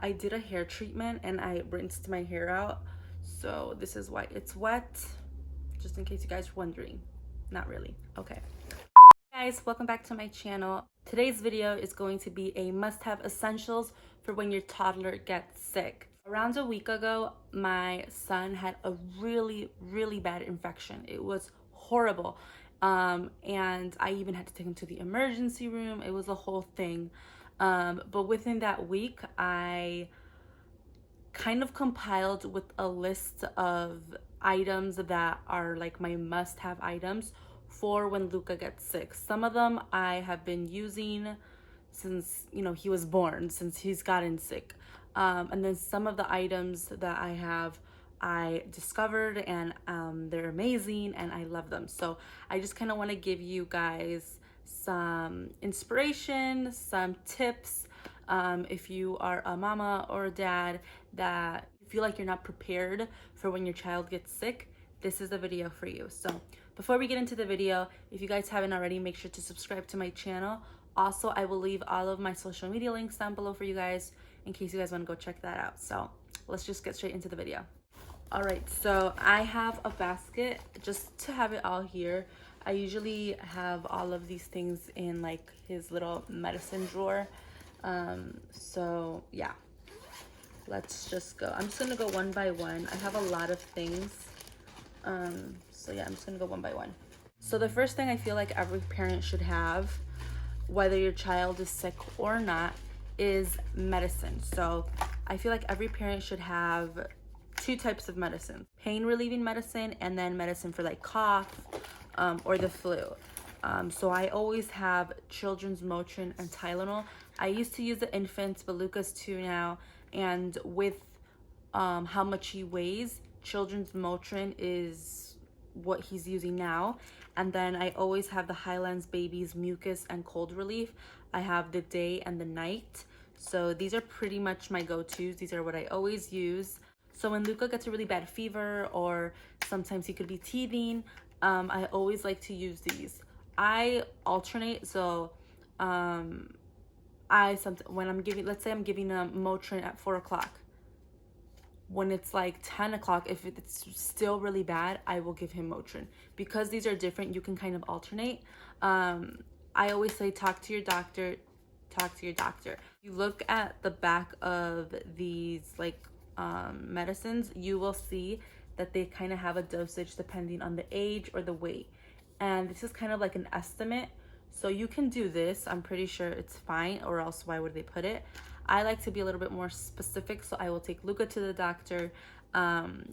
I did a hair treatment and I rinsed my hair out, so this is why it's wet, just in case you guys are wondering. Not really. Okay. Guys, welcome back to my channel. Today's video is going to be a must-have essentials for when your toddler gets sick. Around a week ago, my son had a really bad infection. It was horrible. And I even had to take him to the emergency room. It was a whole thing. But within that week, I kind of compiled with a list of items that are like my must-have items for when Luca gets sick. Some of them I have been using since, you know, he was born, since he's gotten sick. And then some of the items that I discovered, and they're amazing and I love them. So I just kind of want to give you guys some inspiration, some tips. If you are a mama or a dad that feel like you're not prepared for when your child gets sick, this is the video for you. So before we get into the video, if you guys haven't already, make sure to subscribe to my channel. Also, I will leave all of my social media links down below for you guys in case you guys want to go check that out. So let's just get straight into the video. All right, so I have a basket just to have it all here. I usually have all of these things in like his little medicine drawer. So yeah, let's just go. I'm just gonna go one by one. I have a lot of things. So yeah, I'm just gonna go one by one. So the first thing I feel like every parent should have, whether your child is sick or not, is medicine. So I feel like every parent should have two types of medicine: pain relieving medicine and then medicine for like cough or the flu. So I always have children's Motrin and Tylenol. I used to use the infants, but Luca's 2 now, and with how much he weighs, children's Motrin is what he's using now. And then I always have the Highlands Babies mucus and cold relief. I have the day and the night. So these are pretty much my go-tos. These are what I always use. So when Luca gets a really bad fever, or sometimes he could be teething, I always like to use these. I alternate. So when I'm giving, let's say I'm giving a Motrin at 4 o'clock. When it's like 10 o'clock, if it's still really bad, I will give him Motrin. Because these are different, you can kind of alternate. I always say talk to your doctor. You look at the back of these like medicines, you will see that they kind of have a dosage depending on the age or the weight. And this is kind of like an estimate. So you can do this. I'm pretty sure it's fine, or else why would they put it? I like to be a little bit more specific, so I will take Luca to the doctor.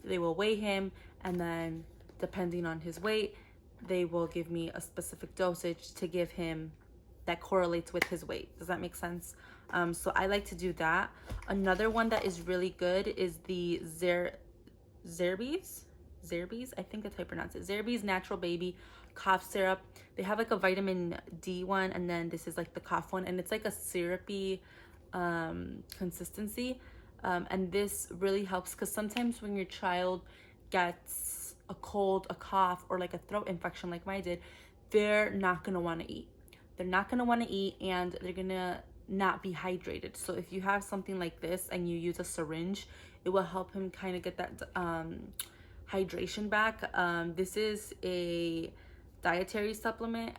They will weigh him, and then depending on his weight, they will give me a specific dosage to give him that correlates with his weight. Does that make sense? So I like to do that. Another one that is really good is the Zerbe's, I think that's how you pronounce it. Zerbe's Natural Baby Cough Syrup. They have like a vitamin D one, and then this is like the cough one, and it's like a syrupy consistency. And this really helps because sometimes when your child gets a cold, a cough, or like a throat infection like mine did, they're not gonna want to eat. They're not gonna want to eat, and they're gonna not be hydrated. So if you have something like this and you use a syringe, it will help him kind of get that hydration back. This is a dietary supplement.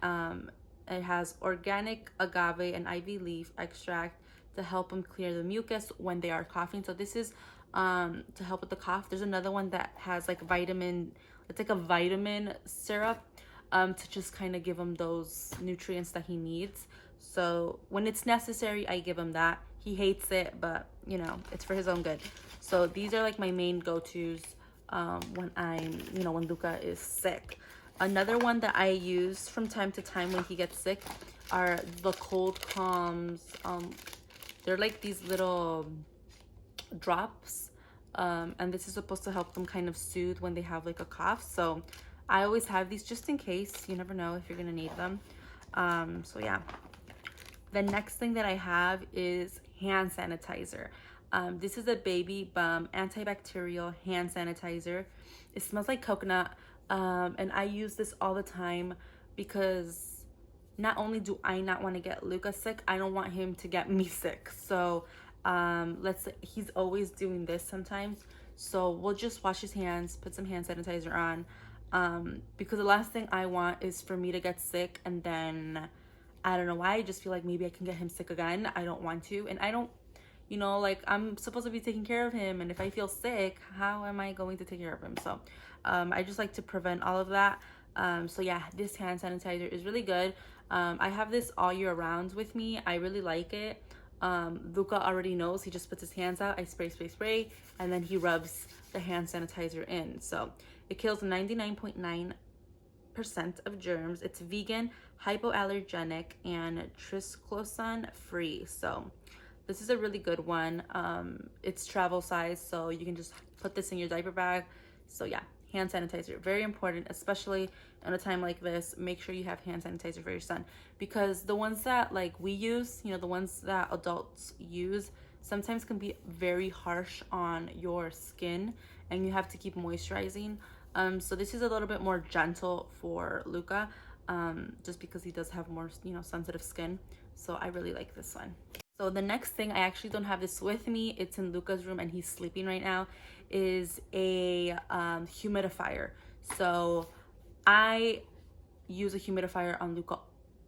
It has organic agave and ivy leaf extract to help them clear the mucus when they are coughing. So this is to help with the cough. There's another one that has like it's like a vitamin syrup to just kind of give him those nutrients that he needs. So when it's necessary, I give him that. He hates it, but you know, it's for his own good. So these are like my main go-tos when Luca is sick. Another one that I use from time to time when he gets sick are the cold calms. They're like these little drops, and this is supposed to help them kind of soothe when they have like a cough. So I always have these just in case. You never know if you're gonna need them. So yeah. The next thing that I have is hand sanitizer. This is a Baby Bum antibacterial hand sanitizer. It smells like coconut, and I use this all the time because not only do I not want to get Luca sick, I don't want him to get me sick. So Let's say he's always doing this sometimes, so we'll just wash his hands, put some hand sanitizer on, because the last thing I want is for me to get sick and then I don't know why, I just feel like maybe I can get him sick again. I don't want to, and I don't, you know, like I'm supposed to be taking care of him, and if I feel sick, how am I going to take care of him? So I just like to prevent all of that. So yeah, this hand sanitizer is really good. I have this all year round with me. I really like it. Luca already knows. He just puts his hands out, I spray, and then he rubs the hand sanitizer in. So it kills 99.9% of germs. It's vegan, hypoallergenic, and trisclosan free. So this is a really good one. It's travel size, so you can just put this in your diaper bag. So yeah, hand sanitizer, very important, especially in a time like this. Make sure you have hand sanitizer for your son, because the ones that like we use, you know, the ones that adults use sometimes can be very harsh on your skin, and you have to keep moisturizing. So this is a little bit more gentle for Luca, just because he does have more, you know, sensitive skin. So I really like this one. So the next thing, I actually don't have this with me, it's in Luca's room and he's sleeping right now, is a humidifier. So I use a humidifier on Luca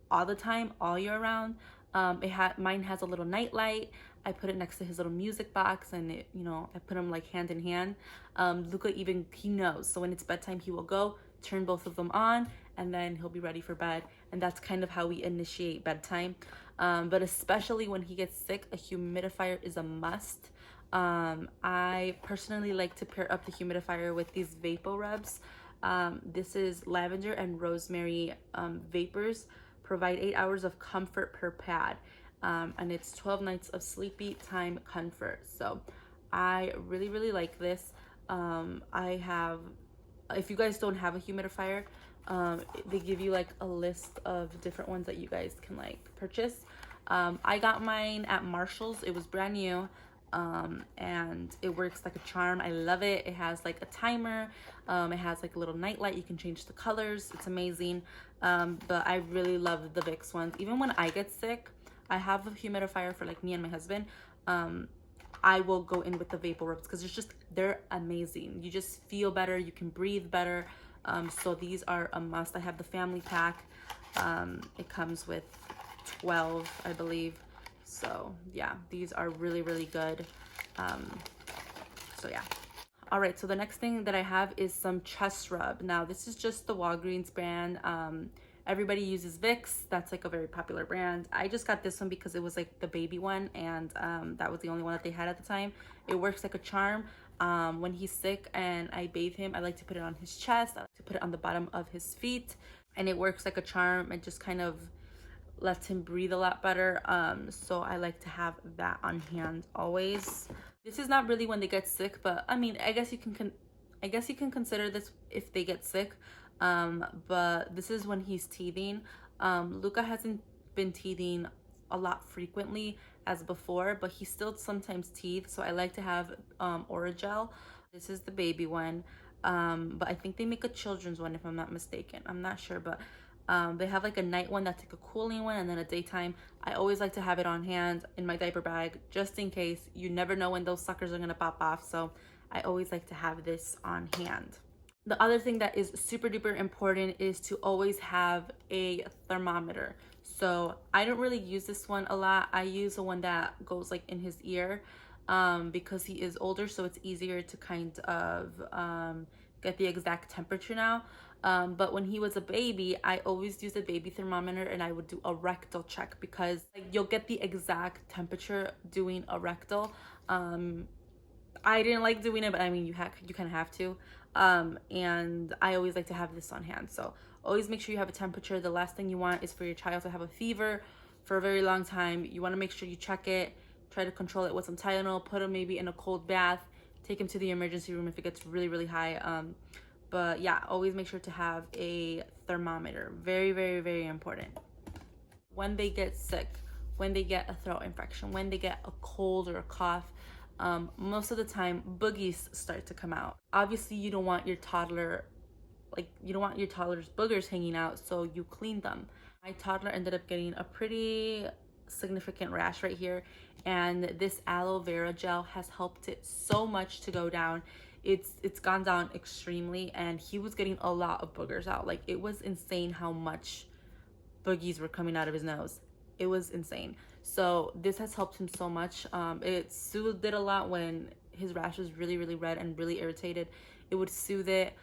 all the time, all year round. Mine has a little night light. I put it next to his little music box, and it, you know, I put them like hand in hand. Luca even, he knows. So when it's bedtime, he will go turn both of them on, and then he'll be ready for bed. And that's kind of how we initiate bedtime. But especially when he gets sick, a humidifier is a must. I personally like to pair up the humidifier with these vapor rubs. This is lavender and rosemary vapors. Provide 8 hours of comfort per pad. And it's 12 nights of sleepy time comfort. So I really like this. If you guys don't have a humidifier, they give you like a list of different ones that you guys can like purchase. I got mine at Marshall's. It was brand new, and it works like a charm. I love it. It has like a timer. It has like a little night light. You can change the colors. It's amazing. But I really love the Vicks ones. Even when I get sick, I have a humidifier for like me and my husband. I will go in with the vapor rubs because they're amazing. You just feel better. You can breathe better. So these are a must. I have the family pack. It comes with 12, I believe. So yeah, these are really good. So yeah. All right, so the next thing that I have is some chest rub. Now this is just the Walgreens brand. Everybody uses Vicks. That's like a very popular brand. I just got this one because it was like the baby one, and that was the only one that they had at the time. It works like a charm. When he's sick and I bathe him, I like to put it on his chest. I like to put it on the bottom of his feet, and it works like a charm. It just kind of lets him breathe a lot better. So I like to have that on hand always. This is not really when they get sick, but I mean, I guess you can consider this if they get sick. But this is when he's teething. Luca hasn't been teething a lot frequently as before, but he still sometimes teeth, so I like to have Oragel. This is the baby one, but I think they make a children's one if I'm not mistaken. I'm not sure, but they have like a night one that's like a cooling one, and then a daytime. I always like to have it on hand in my diaper bag just in case. You never know when those suckers are gonna pop off, so I always like to have this on hand. The other thing that is super duper important is to always have a thermometer. So I don't really use this one a lot. I use the one that goes like in his ear, because he is older, so it's easier to kind of get the exact temperature now. But when he was a baby, I always used a baby thermometer, and I would do a rectal check because like, you'll get the exact temperature doing a rectal. I didn't like doing it, but I mean, you kind of have to. And I always like to have this on hand. So always make sure you have a temperature. The last thing you want is for your child to have a fever for a very long time. You want to make sure you check it, try to control it with some Tylenol, put him maybe in a cold bath, take him to the emergency room if it gets really high. But yeah, always make sure to have a thermometer. Very important. When they get sick, when they get a throat infection, when they get a cold or a cough, most of the time boogies start to come out. Obviously you don't want your toddler's boogers hanging out, so you clean them. My toddler ended up getting a pretty significant rash right here, and this aloe vera gel has helped it so much to go down. It's gone down extremely, and he was getting a lot of boogers out. Like, it was insane how much boogies were coming out of his nose. It was insane. So this has helped him so much. It soothed it a lot when his rash was really, really red and really irritated. It would soothe it.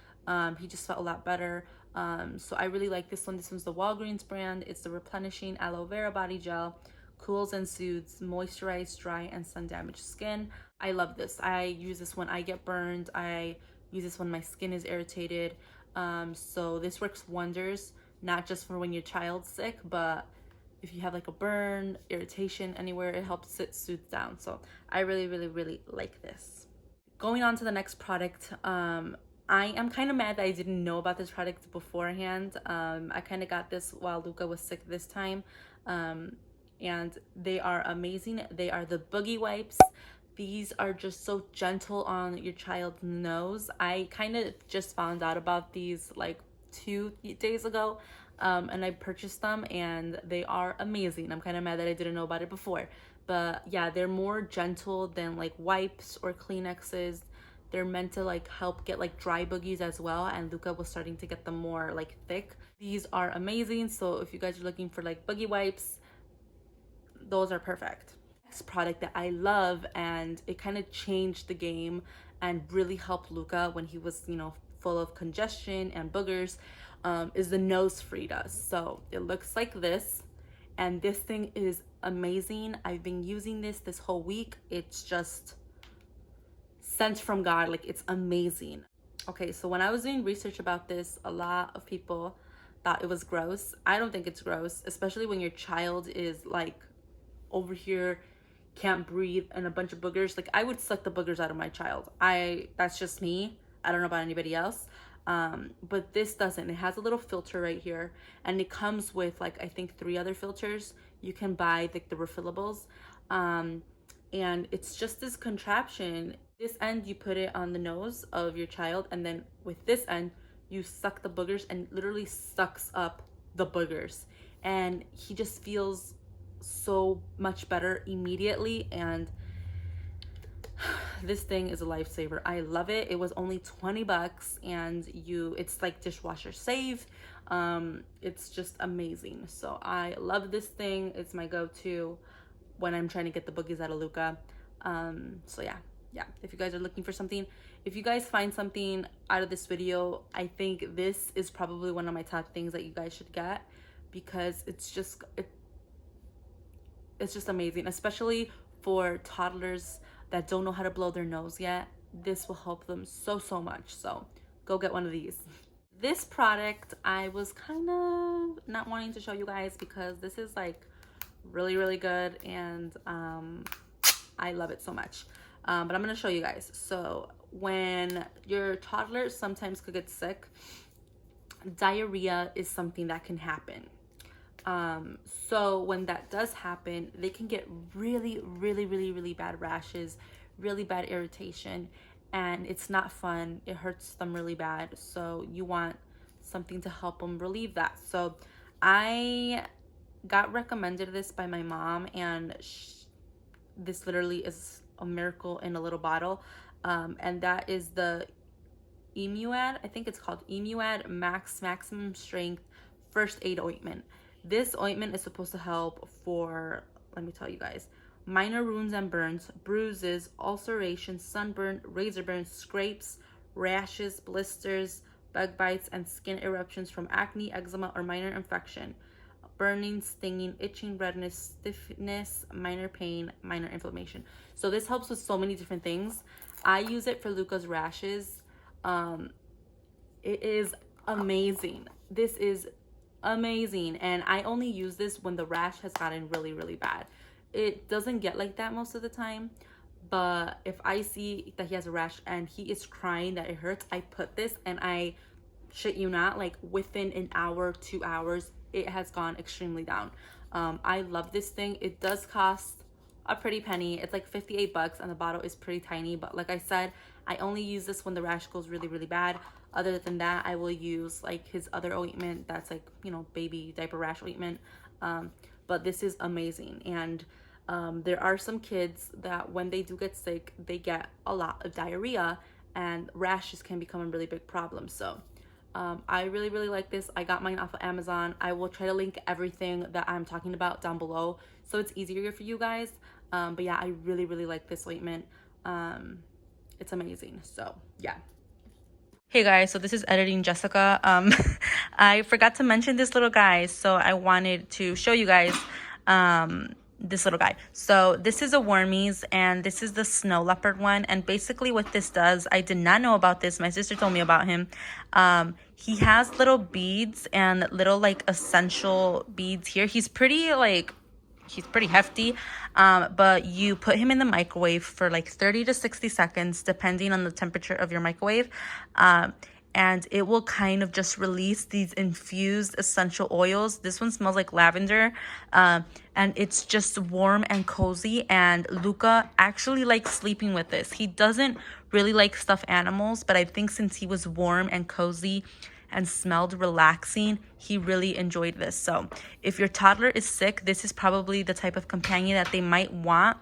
He just felt a lot better. So I really like this one. This one's the Walgreens brand. It's the replenishing aloe vera body gel. Cools and soothes moisturized, dry, and sun damaged skin. I love this. I use this when I get burned. I use this when my skin is irritated. So this works wonders, not just for when your child's sick, but if you have like a burn, irritation anywhere, it helps it soothe down. So I really, really, really like this. Going on to the next product, I am kind of mad that I didn't know about this product beforehand. I kind of got this while Luca was sick this time. And they are amazing. They are the boogie wipes. These are just so gentle on your child's nose. I kind of just found out about these like 2 days ago, and I purchased them, and they are amazing. I'm kind of mad that I didn't know about it before, but yeah, they're more gentle than like wipes or Kleenexes. They're meant to like help get like dry boogies as well, and Luca was starting to get them more like thick. These are amazing. So if you guys are looking for like boogie wipes, those are perfect. Next product that I love, and it kind of changed the game and really helped Luca when he was, you know, full of congestion and boogers, is the nose free dust. So it looks like this, and this thing is amazing. I've been using this whole week. It's just sent from God. Like, it's amazing. Okay, so when I was doing research about this, a lot of people thought it was gross. I don't think it's gross, especially when your child is like over here, can't breathe, and a bunch of boogers. Like, I would suck the boogers out of my child. That's just me. I don't know about anybody else. But this doesn't. It has a little filter right here, and it comes with like, I think 3 other filters. You can buy like the refillables. And it's just this contraption. This end, you put it on the nose of your child, and then with this end, you suck the boogers, and literally sucks up the boogers. And he just feels so much better immediately, and this thing is a lifesaver. I love it. It was only 20 bucks, and it's like dishwasher safe. It's just amazing. So I love this thing. It's my go-to when I'm trying to get the boogies out of Luca. So yeah, if you guys are looking for something, if you guys find something out of this video, I think this is probably one of my top things that you guys should get, because it's just amazing, especially for toddlers that don't know how to blow their nose yet. This will help them so much. So go get one of these. This product I was kind of not wanting to show you guys, because this is like really, really good, and I love it so much. But I'm gonna show you guys. So when your toddler sometimes could get sick, diarrhea is something that can happen. So when that does happen, they can get really, really, really, really bad rashes, really bad irritation, and it's not fun. It hurts them really bad. So you want something to help them relieve that. So I got recommended this by my mom, and this literally is a miracle in a little bottle. And that is the Emu Ad. I think it's called Emu Ad Maximum Strength First Aid Ointment. This ointment is supposed to help for, let me tell you guys, minor wounds and burns, bruises, ulcerations, sunburn, razor burns, scrapes, rashes, blisters, bug bites, and skin eruptions from acne, eczema, or minor infection, burning, stinging, itching, redness, stiffness, minor pain, minor inflammation. So this helps with so many different things. I use it for Luca's rashes. It is amazing. This is amazing, and I only use this when the rash has gotten really, really bad. It doesn't get like that most of the time, but if I see that he has a rash and he is crying that it hurts, I put this, and I shit you not, like within an hour, 2 hours, it has gone extremely down. I love this thing. It does cost a pretty penny. It's like 58 bucks, and the bottle is pretty tiny, but like I said, I only use this when the rash goes really, really bad. Other than that, I will use like his other ointment that's like, you know, baby diaper rash ointment. But but this is amazing. And there are some kids that when they do get sick, they get a lot of diarrhea, and rashes can become a really big problem. So I really, really like this. I got mine off of Amazon. I will try to link everything that I'm talking about down below so it's easier for you guys. But yeah, I really, really like this ointment. It's amazing. So yeah. Hey guys, so this is Editing Jessica. I forgot to mention this little guy, so I wanted to show you guys this little guy. So this is a Wormies, and this is the Snow Leopard one. And basically what this does, I did not know about this. My sister told me about him. He has little beads and little like essential beads here. He's pretty hefty, but you put him in the microwave for like 30 to 60 seconds, depending on the temperature of your microwave. And it will kind of just release these infused essential oils. This one smells like lavender, and it's just warm and cozy. And Luca actually likes sleeping with this. He doesn't really like stuffed animals, but I think since he was warm and cozy and smelled relaxing, he really enjoyed this. So if your toddler is sick, this is probably the type of companion that they might want.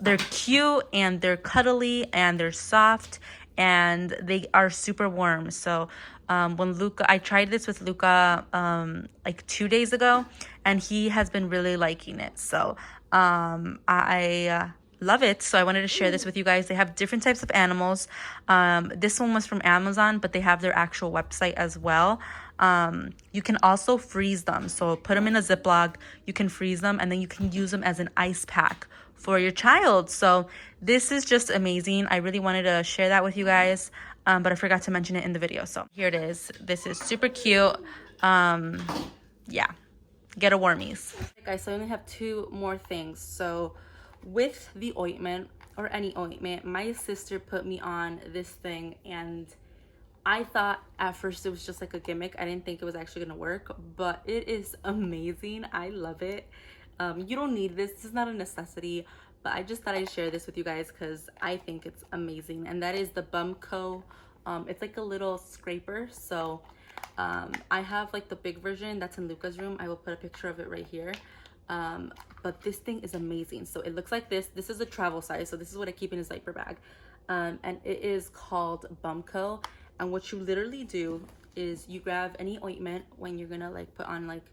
They're cute and they're cuddly and they're soft and they are super warm. So I tried this with Luca like 2 days ago, and he has been really liking it. So I love it. So I wanted to share this with you guys. They have different types of animals. This one was from Amazon, but they have their actual website as well. You can also freeze them. So put them in a Ziploc, you can freeze them, and then you can use them as an ice pack for your child. So this is just amazing. I really wanted to share that with you guys, but I forgot to mention it in the video. So here it is. This is super cute. Yeah, get a Wormies. Okay, guys, so I only have 2 more things. So with the ointment, or any ointment, my sister put me on this thing, and I thought at first it was just like a gimmick. I didn't think it was actually gonna work, but it is amazing. I love it. You don't need this. This is not a necessity, but I just thought I'd share this with you guys because I think it's amazing. And that is the Bumco. It's like a little scraper. So I have like the big version that's in Luca's room. I will put a picture of it right here. But this thing is amazing. So it looks like this. This is a travel size. So this is what I keep in his diaper bag. And it is called Bumco. And what you literally do is you grab any ointment when you're gonna like put on like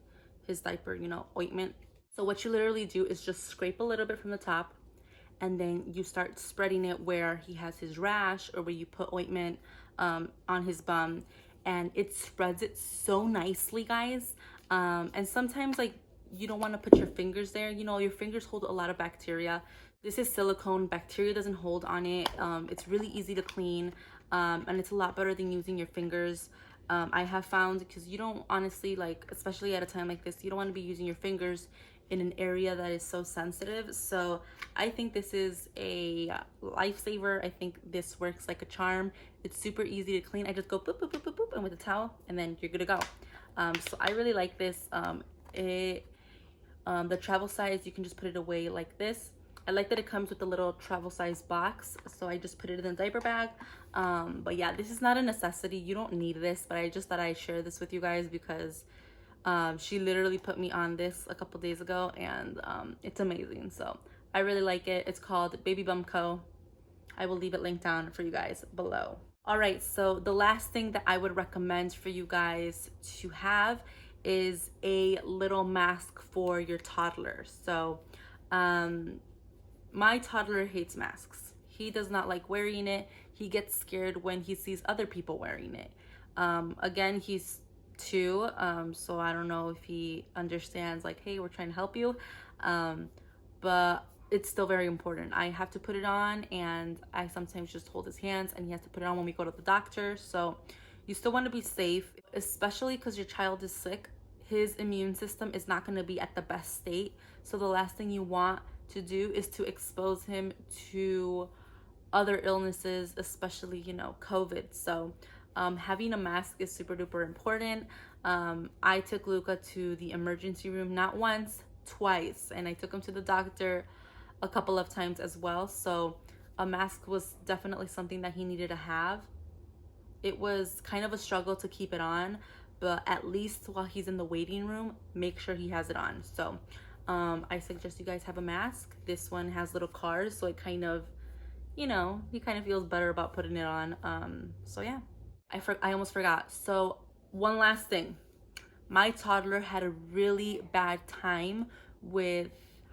his diaper, you know, ointment. So what you literally do is just scrape a little bit from the top, and then you start spreading it where he has his rash or where you put ointment on his bum, and it spreads it so nicely, guys. And sometimes like you don't want to put your fingers there. You know, your fingers hold a lot of bacteria. This is silicone. Bacteria doesn't hold on it. It's really easy to clean, and it's a lot better than using your fingers. I have found, because you don't honestly, like, especially at a time like this, you don't want to be using your fingers in an area that is so sensitive. So I think this is a lifesaver. I think this works like a charm. It's super easy to clean. I just go boop, boop, boop, boop, boop, and with a towel, and then you're good to go. So I really like this. The travel size, you can just put it away like this. I like that it comes with a little travel size box, so I just put it in the diaper bag. But yeah, this is not a necessity. You don't need this, but I just thought I'd share this with you guys because she literally put me on this a couple days ago, and it's amazing. So I really like it. It's called Baby Bumco. I will leave it linked down for you guys below. All right, so the last thing that I would recommend for you guys to have is a little mask for your toddler. So my toddler hates masks. He does not like wearing it. He gets scared when he sees other people wearing it. Again, he's 2, so I don't know if he understands like, hey, we're trying to help you, but it's still very important. I have to put it on, and I sometimes just hold his hands, and he has to put it on when we go to the doctor. So you still want to be safe, especially because your child is sick. His immune system is not going to be at the best state, so the last thing you want to do is to expose him to other illnesses, especially, you know, COVID. So having a mask is super duper important. I took Luca to the emergency room not once, twice, and I took him to the doctor a couple of times as well. So a mask was definitely something that he needed to have. It was kind of a struggle to keep it on, but at least while he's in the waiting room, make sure he has it on. So I suggest you guys have a mask. This one has little cars, so it kind of, you know, he kind of feels better about putting it on. So yeah, I almost forgot. So one last thing, my toddler had a really bad time with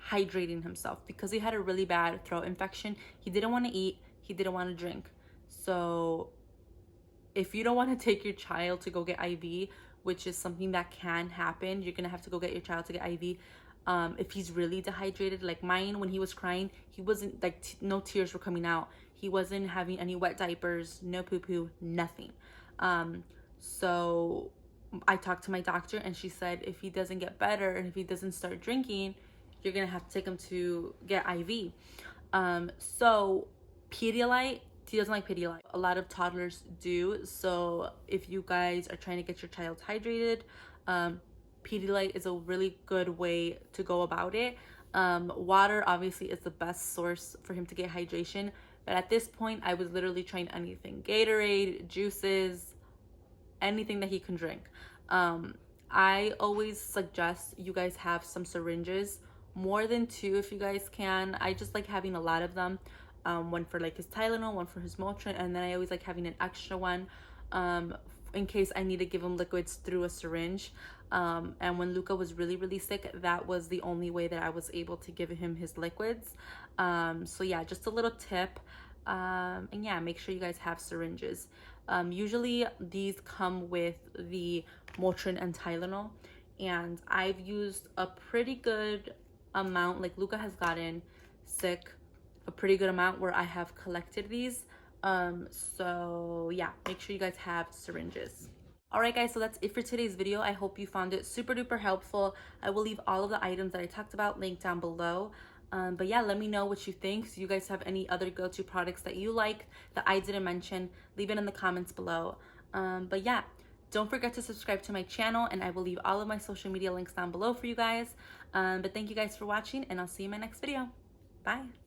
hydrating himself because he had a really bad throat infection. He didn't want to eat, he didn't want to drink. So if you don't want to take your child to go get IV, which is something that can happen, you're gonna have to go get your child to get IV. If he's really dehydrated, like mine, when he was crying, he wasn't like no tears were coming out. He wasn't having any wet diapers, no poo poo, nothing. So I talked to my doctor and she said if he doesn't get better and if he doesn't start drinking, you're gonna have to take him to get IV. So Pedialyte, he doesn't like Pedialyte. A lot of toddlers do. So if you guys are trying to get your child hydrated, Pedialyte is a really good way to go about it. Water obviously is the best source for him to get hydration. But at this point, I was literally trying anything. Gatorade, juices, anything that he can drink. I always suggest you guys have some syringes, more than 2 if you guys can. I just like having a lot of them. One for like his Tylenol, one for his Motrin, and then I always like having an extra one in case I need to give him liquids through a syringe. And when Luca was really sick, that was the only way that I was able to give him his liquids. So yeah, just a little tip. And yeah, make sure you guys have syringes. Usually these come with the Motrin and Tylenol, and I've used a pretty good amount. Like Luca has gotten sick a pretty good amount where I have collected these. So yeah, make sure you guys have syringes. All right guys, so that's it for today's video. I hope you found it super duper helpful. I will leave all of the items that I talked about linked down below. But yeah, let me know what you think. So you guys have any other go-to products that you like that I didn't mention, leave it in the comments below. But yeah, don't forget to subscribe to my channel, and I will leave all of my social media links down below for you guys. But thank you guys for watching, and I'll see you in my next video. Bye.